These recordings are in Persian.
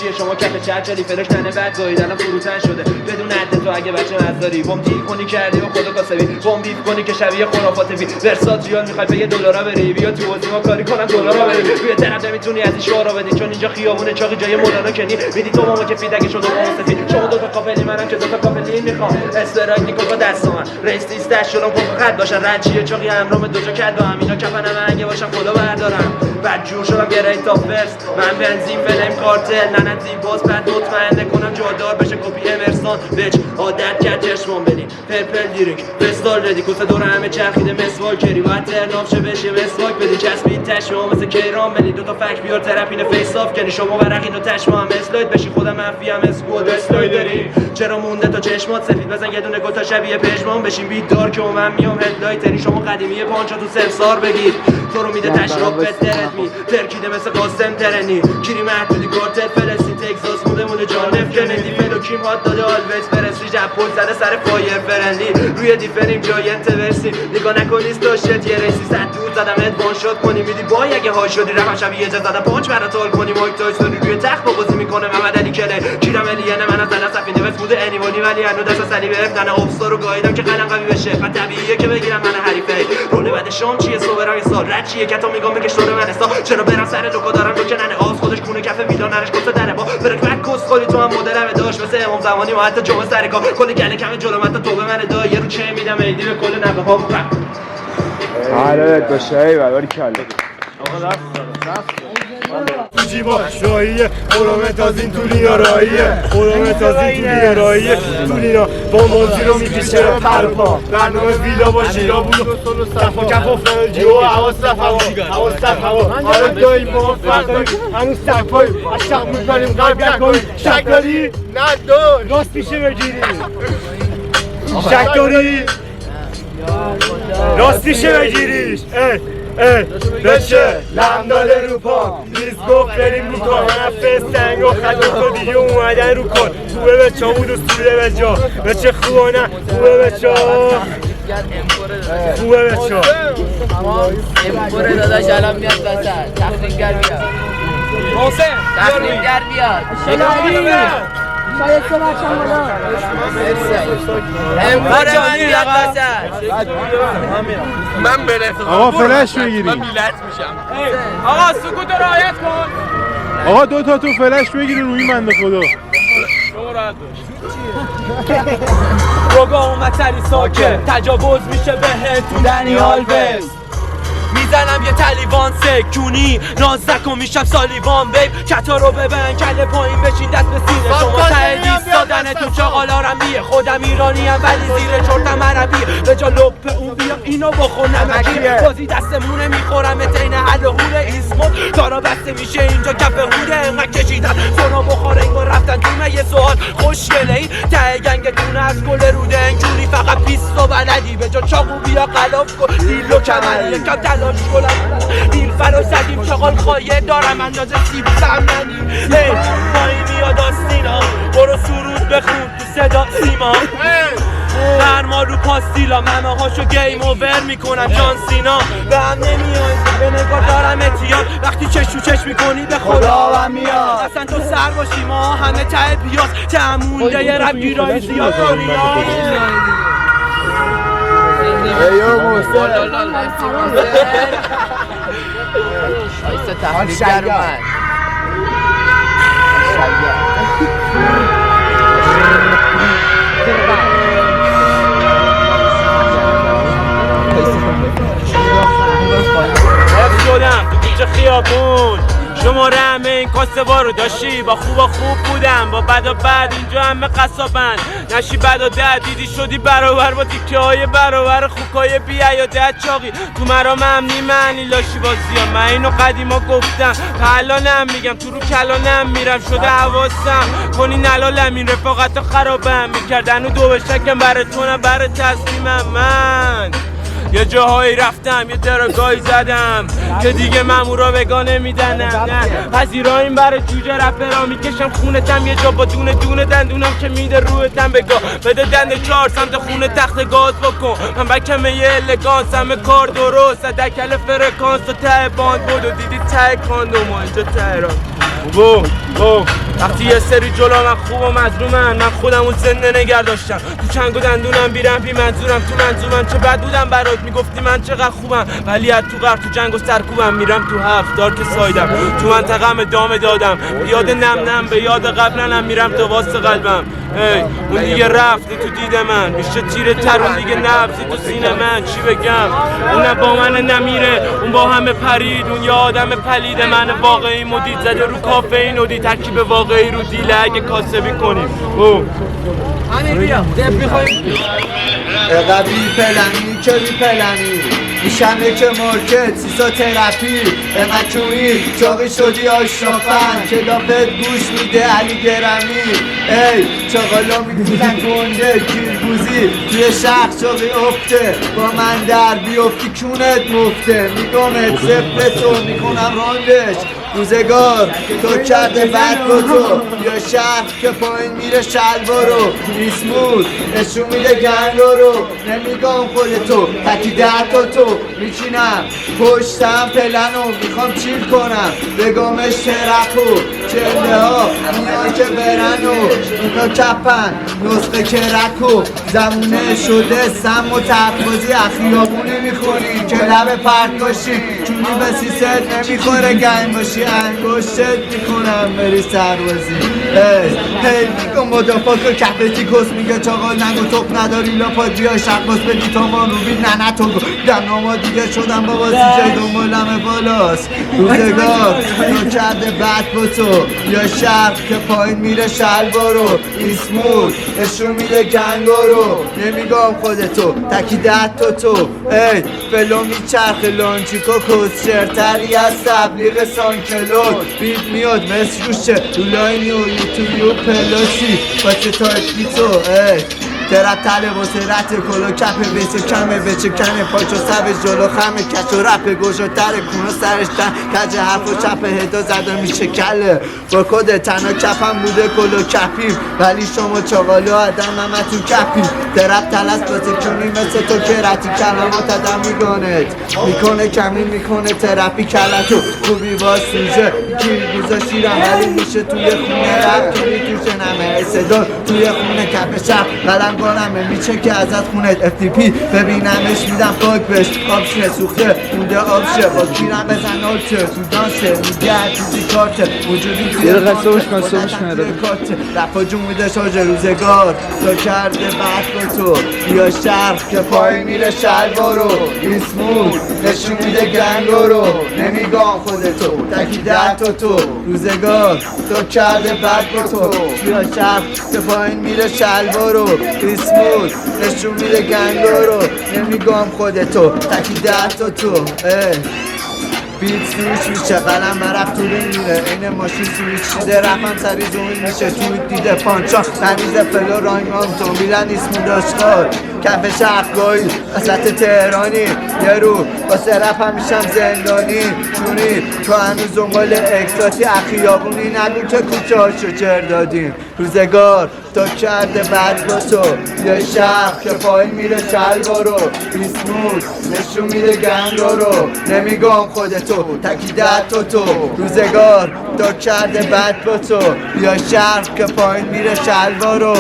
چیه شما کف چرچلی فرش تنه بعد گاهید الان فروتن شده بدون عده تو اگه بچه مزداری بم تیر کنی کردی و خدا کاسبی بم بیف کنی که شبیه خرافات بی ورسات ریال میخوای به $1 بری بیا تو بازی ما کاری کنم دلارا بری روی طرف نمیتونی از این شعارا بدی چون اینجا خیابونه چاقی جای مولانا کنی میدی تو ماما که فیدگه شده واسطی شما دو تا کاپلی منم که دو تا کاپلی میخوام استراید نیکو با دستام رئیس لیستش شلون پاپ خط باشن رنچیه چاقی همرام دو جا کد با همینا کفنم انگه باشم خدا بردارم بعد جور شدم گریت تا فرست من بنزین فلم کارتل ننزی باز بعد مطمئنه کنم جادار بشه کپی امرسان بچ عادت کرد چشمون بدین پرپل دیرینگ فستال ردی کوسه دور همه چرخیده مسوال کری باید ترناف شه بشه مسواک بدی چسبید تشما مثل کیران بلی دو تا فک بیار ترپین فیس آف کنی شما ورقین و تشما هم اسلاید بشی خودم منفی هم اسکود اسلاید داری چرا مونده تا چشمات سفید بزن یه دونه گل شبیه پژمان بشین بیت دار که من میام هدلایتری شما قدیمی پانچا تو سمسار بگید تو رو میده تشراب بهترت می ترکیده مثل قاسم ترنی کیری محدودی کارتل فلسطین تگزاس مونه جان اف کندی فلوکیم هات داده آلویز پرستیج اپول زده سر فایر فرندی روی دیفریم جاینت ورسی نگاه نکنیست داشت یه ریسی صد دور زدم ادوان شد کنی میدی بای اگه ها شدی رفت شبیه یه زدم پانچ برات تال کنی مایک تایسونی روی تخت بازی میکنه محمد علی کله کیرم الینه من از سفینه بس بوده انیمونی ولی هنو دست صلیب افتن ابستا رو گاییدم که قلم قوی بشه و طبیعیه که بگیرم من حریفه رول بعد شام چیه صبح سال رد چیه کتا میگم بکش دور من استا چرا برم سر لوکو دارم رو کنن آس خودش کونه کف ویلا نرش گفته دره با برک بک کس خالی تو هم مدرم داشت مثل امام زمانی ما حتی جمعه سرکا کل گله کم جلو من تو به من دا یه رو چه میدم ایدی به کل نقه ها حالت باشه ایول کله آقا تو جیبا شاهیه قرامت از این تولی راییه قرامت از این تولی راییه تولینا با مازی رو میکشه پرپا برنامه ویلا با شیرا بود صفا کف افتان جیو حواس صف هوا حالا دایی موفق داریم هنوز صفایی اشتاق میکنیم قلب نکنیم شک داری؟ نه دار راست پیشه بگیریم شک داری؟ راست پیشه بگیریش بچه لم داده رو پا ریز گفت بریم رو کار نفس سنگ و خدا دیگه اومدن رو کار خوبه بچه ها بود و سوله بچه ها بچه خوبه نه خوبه بچه ها خوبه بچه ها امپوره داداش الان میاد بسر تخریبگر بیاد تخریبگر بیاد شاید تو بچم بالا امپوره من بیاد بسر من برسم آقا فلش بگیریم من بیلت میشم آقا سکوت رو رعایت کن آقا دو تا تو فلش بگیرین روی بنده خدا روگا اومد سری ساکت تجاوز میشه بهت تو دنیال بس میزنم یه تلیوان سکونی ناز نکن میشم سالیوان بیب کتا رو ببن کله پایین بشین دست به سینه شما ته ایستادنتون چاقالارم بیه خودم ایرانیم ولی زیر چرتم عربیه به جا لپ اون بیا اینو بخور نمکیه بازی دستمونه میخورم تین حل و حول ایسمون دارا بسته میشه اینجا کف هوله انقدر کشیدن سونا بخور انگار رفتن تومه یه سوال خوشگله این ته گنگتون از گل روده انجوری فقط پیست و بلدی به جا چاقو بیا قلاف کن دیل و کمر یکم تلاش کنم دیل فرا زدیم چاقال خواهیه دارم اندازه سیب سمنی پایی میاد آستینا برو سرود بخون تو صدا سیما فرما رو پاستیلا ممه هاشو گیم اوور میکنم جان سینا به هم نمیای به نگاه دارم اتیان وقتی چش تو چش میکنی به خدا هم میاد اصلا تو سر باشی ما همه ته پیاز تمونده یه رب گیرایی زیاد دنیا ایو موسه آیسته تحریکگر من حفظ شدم تو کوچه خیابون شماره همه این کاسه رو داشتی با خوب بودم با بد و بد اینجا همه قصابن نشی بد و دد دیدی شدی برابر با تیکه های برابر خوکای بیعیادت چاقی تو مرامم نیمعنی لاشی بازی من اینو قدیما گفتم الانم میگم تو رو کلانم میرم شده حواسم کنی نلالم این رفاقت ها خرابم میکردن و دو بشکم برای تونم برای تسلیمم من یه جاهایی رفتم یه درگاهی زدم که دیگه مامورا بگاه نمیدنم نه پذیراییم برای جوجه رپرا میکشم خونتم یه جا با دونه دندونم که میده رویتم بگاه بده دند 4 سمت خونه تخت گاز بکن من بکمه یه الگانس همه کار درست دکل فرکانس و ته باند بود و دیدی ته کاندوم و اینجا تهران وقتی یه سری جلو من خوب و مظلومن، من خودم اون زنده نگر داشتم تو چنگ و دندونم بیرم بی منظورم تو منظورم. چه بد بودم برات میگفتی من چقدر خوبم، ولی از تو غرب تو جنگ و سرکوبم. میرم تو هفت دار که سایدم تو منطقم دام دادم، یاد نم به یاد قبلنم میرم تا واسه قلبم. اون دیگه رفته تو دید من، میشه تیره تر اون دیگه نبزی تو سینه من. چی بگم اونم با من نمیره، اون با همه پرید، اون یه آدم پلید. من واقعی مدید زده رو کافئین و دی ترکیب واقعی رو دیله اگه کاسبی کنیم. همین بیا دپ میخواییم قبلی پلنی کلی پلنی میشمه که مارکت سیسا ترپی مکونی چاقی شدی آشرافن کلافت گوش میده علی گرمی. ای چاقالا میگیزن گنده کیرگوزی توی شخص چاقی افته با من در بیفتی کونت مفته میگمت زفتو میکنم راندش. روزگار تو کرده بد با تو یا شهر که پایین میره شلوارو ریسمود نشون میده گنگا رو نمیگم خودتو تکیده حتی تو میچینم پشتم پلنو میخوام چیل کنم بگامش ترپو چله ها میان که برنو اینا کپن نسخه کرکو زمونه شده سم و تقبازی اخیابونی میخونی که لب پرت باشی چونی به سیست نمیخوره گنگ باشی انگشتت میکنم بری سربازی. هی میگم مدافع که کپتی کس میگه چاقال نگو توق نداری لاپاد بیا شقباز بدی تا ما رو بید ننه تو دناما دیگه شدم بابا سیجای دنبالم بالاست. روزگار تو کرده بد با تو یا شرق که پایین میره شلوارو اسمود نشون میده گنگا رو نمیگم خودتو تکی ده تو. ای فلو میچرخ لانچیکو کس شرطری از تبلیغ سانکلود بیت میاد مثل روشه دولاینی و یوتیوب پلاسی باچه تایپی تو. ای ترپ تله واسه رت کلو کپه بیسه کمه بچه کنه پاچو سبش جلو خمه کچ و رپه گوشو تره کونو سرش تن کج حرف و چپه هدا زده میشه کله با کده تنها کپم بوده کلو کپیم ولی شما چاقالو آدم همتون کپیم. ترپ تلست واسه کنی مثل تو که رتی کلمات آدم میگانت میکنه کمین میکنه ترپی کلتو خوبی با سوژه گیر گذاشیرم ولی میشه توی خونه رپ کنی توشه نمه صدا توی خونه کپ شب قلم گانمه میچه که ازت خونت FTP ببینمش میدم خاک بش آبشه سوخته مونده آبشه با کیرم بزن آلچه تو دانسه میگه چیزی کارته وجودی توی کارته رفا جون میده شاج روزگار تا کرده بعد با تو یا شرق که پایین میره شلوارو اسمود نشون میده گنگا رو نمیگم خودتو تکی ده تو روزگار تا کرده بعد با تو یا شرق که پایین میره شلوارو اسمود نشون میده گنگا رو نمیگم خودتو تکی ده تو. بیت سویچ میشه قلم برف تو میره این ماشین سویچ شده رفم سری زومین میشه توی دیده پانچا نمیزه فلو رایمان تو میلن اسمو داشتار کف شخگاهی وسط تهرانی یه رو واسه رپ همیشم زندانی چونی تو هنوز دنبال اکساتی اخیابونی نگو که کوچه هاشو چر دادیم. روزگار تا کرده بعد با تو یه شب که پایین میره شلوارو اسمود نشون میده گنگا رو نمیگم خودتو تکی ده تو. روزگار تا کرده بعد با تو یا شرق که پایین میره شلوارو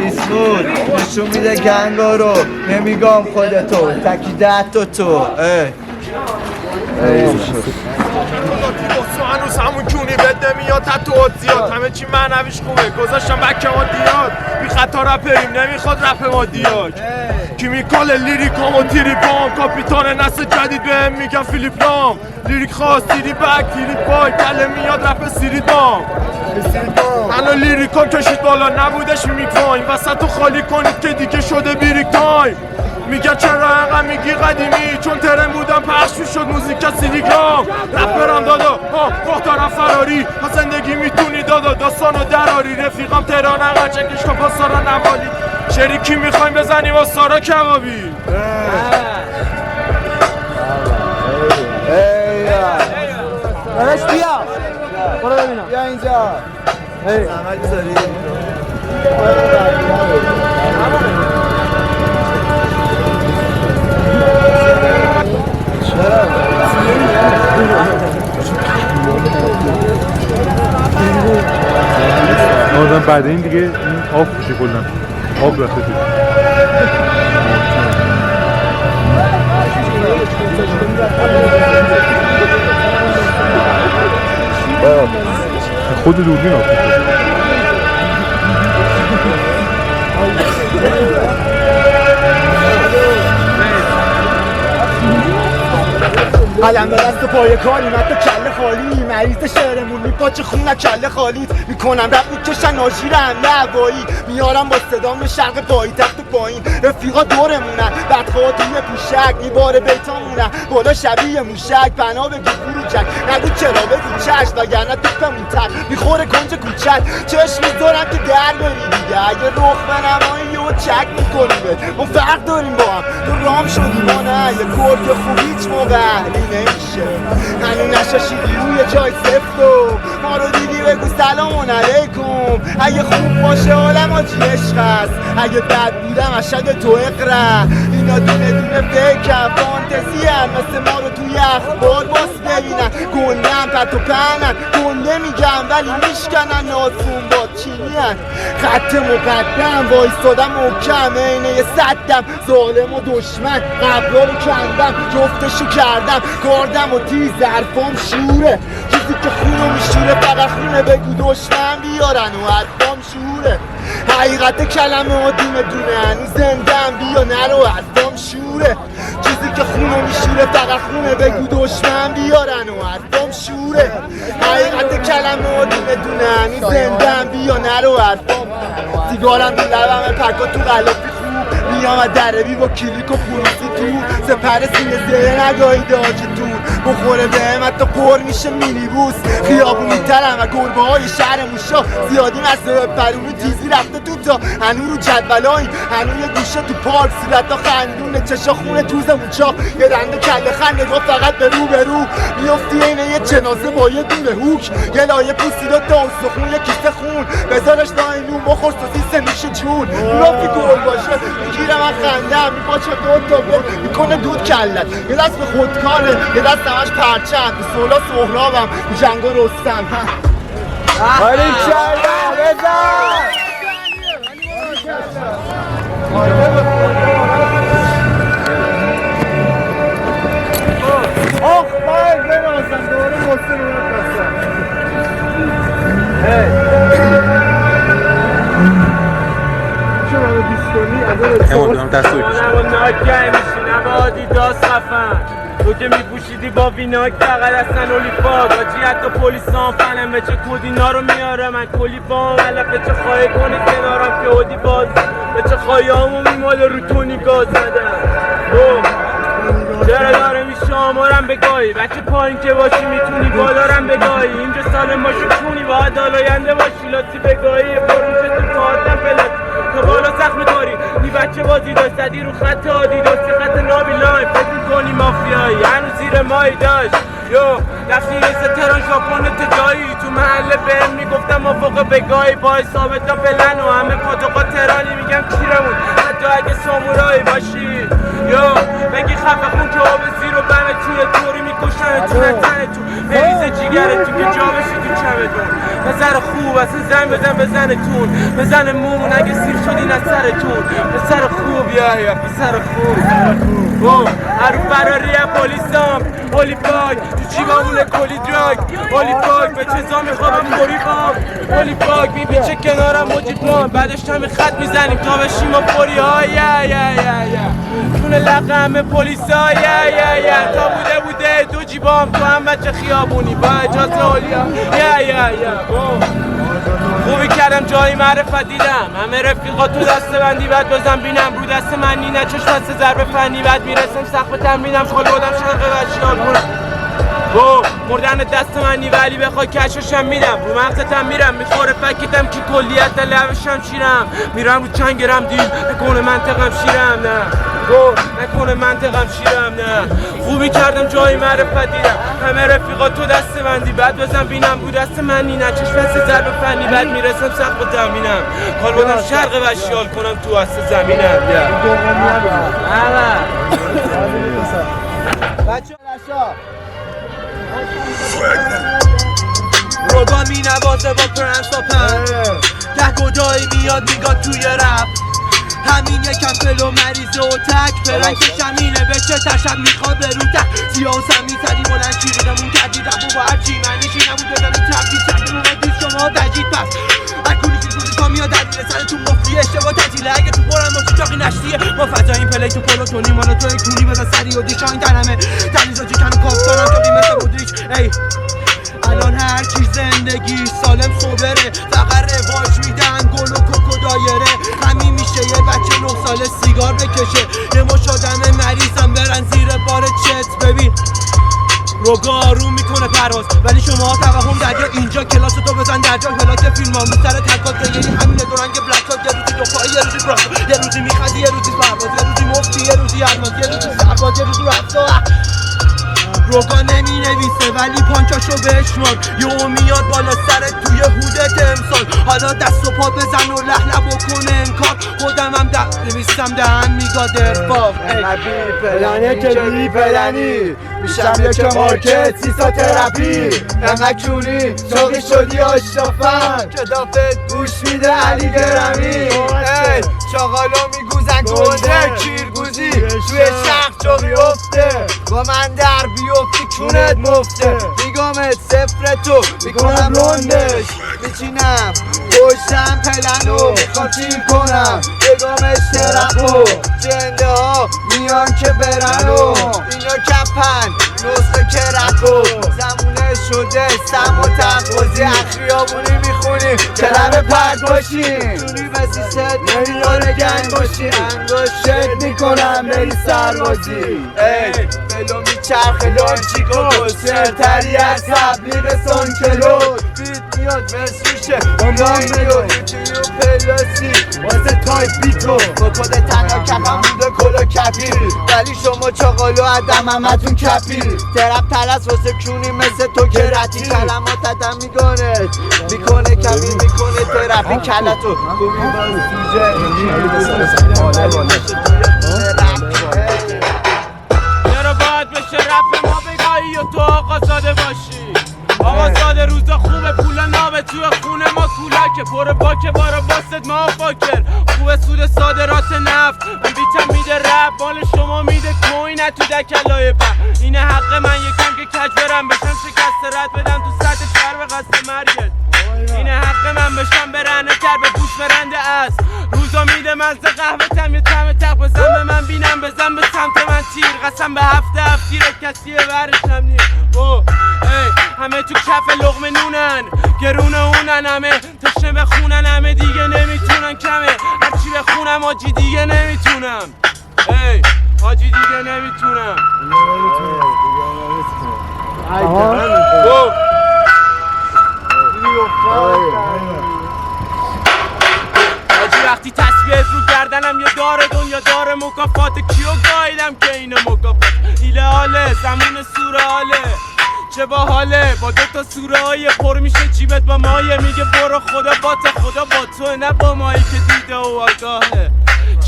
اسمود نشون میده گنگا رو نمیگم خودتو تکی ده تو. هنوز همون کونی بده میاد تتوات زیاد همه چی معنویش خوبه گذاشتم بکه مادیات بی خطا رپریم نمیخواد رپ مادیات کیمیکال لیریکام و تیریپام کاپیتان نسل جدید بهم میگم فیلیپ نام لیریک خواست تیری بک تیری پای کله میاد رپ سیری دام تنها لیریکام کشید بالا نبودش میکواین وسط رو خالی کنید که دیگه شده بیریک تایم میگه چرا انقدر میگی قدیمی چون ترن بودم پخش میشد موزیک سیلیگرام رپرم دادا دارم فراری ها زندگی میتونی دادا داستانو دراری رفیقم تهران انقدر چکش کن با سارا نوالی شریکی میخوایم بزنیم با سارا کبابی. داداش بیا برو ببینم بیا اینجا آدم بعد این دیگه این آب میشه کلا آب رفته تو خود دوربین آب میشه قلم به دست پای کاری مت کله خالی مریض شعرمون میپاچه خونه کله خالیت میکنم رب میکشن آژیرم نوایی میارم با صدام شرق پایتخت پایین رفیقا دورمونن بدخواه توی پوشک میباره بیتامونن بالا شبیه موشک بنا بگی فروچک نگو چرا بگو چشم وگرنه توپمون تر میخوره کنج کوچک چشم میذارم که در بری دیگه اگه رخ بنمایی و چک میکنی بد ما فرق داریم با هم تو رام شدی ما نه یه کرد خوب هیچ موقع نمیشه هنو نشاشیدی روی جای سفت و ما رو دیدی بگو سلام علیکم اگه خوب باشه عالم آجی عشق است اگه بد بودم اشد تو اقرا اینا دونه دونه فکر فانتزی هن مثل ما رو توی اخبار باس ببینن گندم پت و پنن گنده میگم ولی میشکنن ناسون با چینی هن خط مقدم وایستادم محکم اینه یه صدم ظالم و دشمن قبلا رو کندم جفتشو کردم کاردم و تیز حرفام شوره چیزی که خونو میشوره فقط خونه بگو دشمن بیارن و حرفام شوره حقیقت کلمه ها دونه دونه هنوز زندم بیا نرو حرفام شوره چیزی که خونو میشوره فقط خونه بگو دشمن بیارن و حرفام شوره حقیقت کلمه ها دونه دونه هنوز زندم بیا نرو حرفام سیگارم تو لبمه پکا تو غلافی خوب میام از دربی با کلیک و خروسی تو سپر سینه زره نگاهی داجتون بخوره بهم حتی پر میشه مینیبوس خیابونی ترم و گربه های شهر موشا زیادی مسئله پرونی تیزی رفته تو تا هنو رو جدولایی هنو یه گوشه تو پارک صورتا خندونه چشا خونه توز موچا یه دنده کله خنده گفت فقط به رو میفتی اینه یه جنازه با یه دونه هوک یه لایه پوستی دو تا استخون یه کیسه خون بذارش داینون بخور سوسیسه میشه جون میافتی گل باشه میگیرم من خندم میپاچه دو تا بل میکنه دود کلت یه دست به خودکاره یه دست همش پرچم تو سولا سهرابم جنگا رستم آره کردم بزن آخ من بنازم دوباره مستر رو نکستم چون همه بیستونی از دارم تصویر تو که میپوشیدی با ویناک فقط اصلا اولیفاق آجی حتی پولیسان فنم به چه کود اینا رو میاره من کلی بام علفه چه خواهی کنه کنارم که هودی باز به چه خواهی همو میماله رو تونی گاز زدن چرا داره میشه آمارم بگاهی بچه پایین که باشی میتونی بالارم بگاهی اینجا سالم باشی کونی باید آلاینده باشی لاتی بگاهی پروشه تو پاهاتم فلت تو بالا سخت میکاری نی بچه بازی داشتدی رو خط عادی داشتی خط نابی لایم فکر کنی مافیایی هنو زیر مایی داشت یو رفتی ریسه تران ژاپن تجایی تو محله بهم میگفتم افق بگاهی پای ثابت تا فلن و همه پاتوقا ترانی میگم کیرمون حتی اگه سامورایی باشی یو بگی خفه خون که آب زیر و بمه توی توری میکشن تو نتنه تو بریز جیگره تو که جا بشی تو چمدون پسر خوب اصلا زن بزنتون بزن مون اگه سیر شدی نسرتون پسر خوب یا پسر خوب هرو فراری پلیسام هولی پاک تو جیبامونه کلی دراگ هولی پاک به چیزا میخوابم خوری بام هولی پاک میپیچه کنارم مجید ما بعدش همه خط میزنیم تا بشیم و پوری های تونه لقه همه پلیس های تا بوده دو جیبام تو هم بچه خیابونی با اجازه هولی خوبی کردم جایی معرفت دیدم همه رفیقا تو دست بندی بعد بزن بینم رو دست من نینه چش بسته ضربه فنی بعد میرسم سقف تمرینم خال بودم شرق وشیال کنم مردن دست منی ولی بخوای کششم میدم رو مغزتم میرم میخوره فکتم که کلیت لبشم شیرم میرم رو چنگرم دیل نکنه منطقم شیرم نه نکنه منطقم شیرم نه خوبی کردم جایی معرفت دیدم همه رفیقا تو دست بندی بعد بزن بینم رو دست منی نه چشم بسته ضربه فنی بعد میرسم سقف تمرینم کال بودم شرق وشیال کنم تو اصل زمینم روبا می نوازه با پرنس و پن گدایی میاد میگاد توی رپ همین یکم فلو مریضه و تک برن که شمینه به چه تشب میخواد برون تک سیاسم میزدی بلند شیرینمون کردی رب و با هرچی من نشینمون دادم تبدیل کردیم اومدید شما دجید پس هرکونی که روزی تا میاد در سرتون مفتی اشتباه تجیله اگه تو برم باشی چاقی نشتیه ما فضاییم پلی تو پلوتونی مالا تو یک تونی بزن سری و دیشاین تنمه تمیز و جیکن و کافتارم چاقی مثل مدریچ ای الان هر چیز زندگی سالم صبره فقط رواج میدن گل و کوکو دایره همین میشه یه بچه 9 ساله سیگار بکشه یه مش آدم مریضم برن زیر بار چت ببین روگا آروم میکنه پرواز ولی شما توهم دریا اینجا کلاس تو بزن درجا پلاک فیلم ها سر تکات یعنی همینه دورنگ بلکات یه روزی دفاعی یه روزی براد یه روزی میخدی یه روزی پرواز یه روزی مفتی یه روزی الماس یه روزی سرباز یه روزی رفتا روگا نمی نویسه ولی پانچاشو بشمار یهو میاد بالا سرت توی هودت امسال حالا دست و پا بزن و لحله بکن انکار خودم هم نویستم دهن میگاد ارفاق پلنه که بی پلنی میشم یک مارکت سیسا ترپی نمکونی چاقی شدی آشرافن کدافت گوش میده علی گرمی چاقالو میگوزن گنده کیرگوزی توی شخص چاقی افته با من در بیفتی کونت مفته میگامت صفر تو میکنم رندش میچینم پشتم پلنو خاطی کنم بگامش ترپو جنده ها میان که برنو اینا کپن نسخه کرکو زمونه شده سم و تقوازی اخیابونی میخونیم کلمه پرد باشیم تونی وزیست نمیاره گنگ باشیم انگشت میکنم بری سربازی ای بلو میچرخه لانچیکو سرتری از تبلیغ سان کلو بیت میاد مسیشه اونگام میاد یوتیوب پلاسی واسه تایپ بیتو با کده تنها کپم بوده کلا کپیر ولی شما چاقالو عدم همتون کپیر ترپ تلس واسه کونی مثل تو که رتی کلمات عدم میکنه کمی میکنه ترپی کلتو خوبی باز چرا باید بشه رپ ما بگاهی و تو آقا زاده باشی آقا زاده روزا خوبه پول نامه توی خونه ما کولکه پر باکه بارا باست ما فاکر خوبه سود صادرات نفت من بیتم میده رپ مال شما میده کوین تو دکلای پر اینه حق من یکم که کج برم بشم شکست رد بدم تو سطح شهر به قصد مرگت اینه حق من بشم برنه کر به گوش برنده است روزا میده مزه قهوه تم یه تم تق بزن به من بینم بزن به سمت من تیر قسم به هفته تیر کسی برشم نیر همه تو کف لقمه نونن گرونه اونن همه تشنه بخونن همه دیگه نمیتونن کمه هرچی بخونم آجی دیگه نمیتونم آجی دیگه نمیتونم آجی وقتی تصویه رو گردنم یه داره دنیا داره مکافات کیو گایدم که اینه مکافات ایله حاله زمون سوره حاله چه باحاله با دوتا سوره های پر میشه جیبت با مایه میگه برو خدا با تو نه با مایی که دیده و آگاهه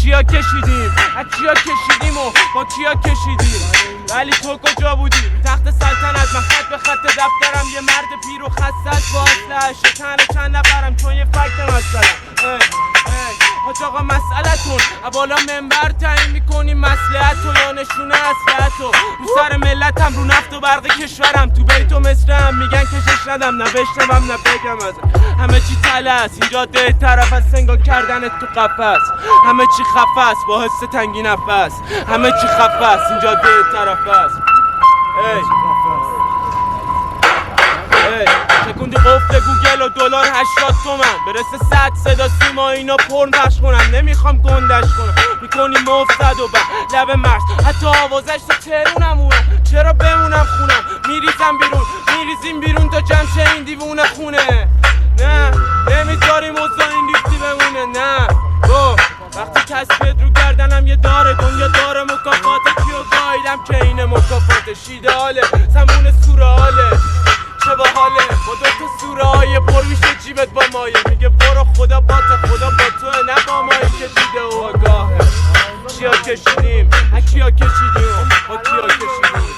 چیا کشیدیم از چیا کشیدیم و با کیا کشیدیم ولی تو کجا بودی تخت سلطنت من خط به خط دفترم یه مرد پیر و خستت با اصلهش چند نفرم چون یه فکت مثلا حاج آقا مسئلتون بالا منبر تعیین میکنیم مصلحتو یا نشونه اصلحتو رو سر ملتم رو نفت و برق کشورم تو بیت و مصرم میگن کشش ندم نه بشنوم نه بگم ازم همه چی تلس اینجا ده طرف از سنگا کردنت تو قفس همه چی خفه است با حس تنگی نفس همه چی خفه است اینجا ده طرف است شکوندی قفل گوگل و دلار 80 تومن برسه 100 صدا سیما اینا پرن پخش کنم نمیخوام گندش کنم میکنی مفسد و بعد لب مرز حتی آوازش تا ترونم چرا بمونم خونم میریزیم بیرون تا جمشه این دیوونه خونه نه نمیذاریم اوضاع این ریختی بمونه نه وقتی تصویت رو گردنم یه داره دنیا داره مکافات کیو گایدم که اینه مکافاتش ایداله زمون سوره حاله چه باحاله با دوتا سوره های پر میشه جیبت با مایه میگه برو خدا با تو نه با مایی که دیده و آگاهه چیا کشیدیم کیا کشیدیم با کیا کشیدیم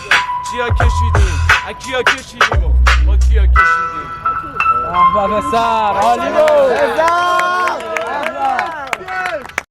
چیا کشیدیم کیا کشیدیم با کیا کشیدیم به سر عالی بود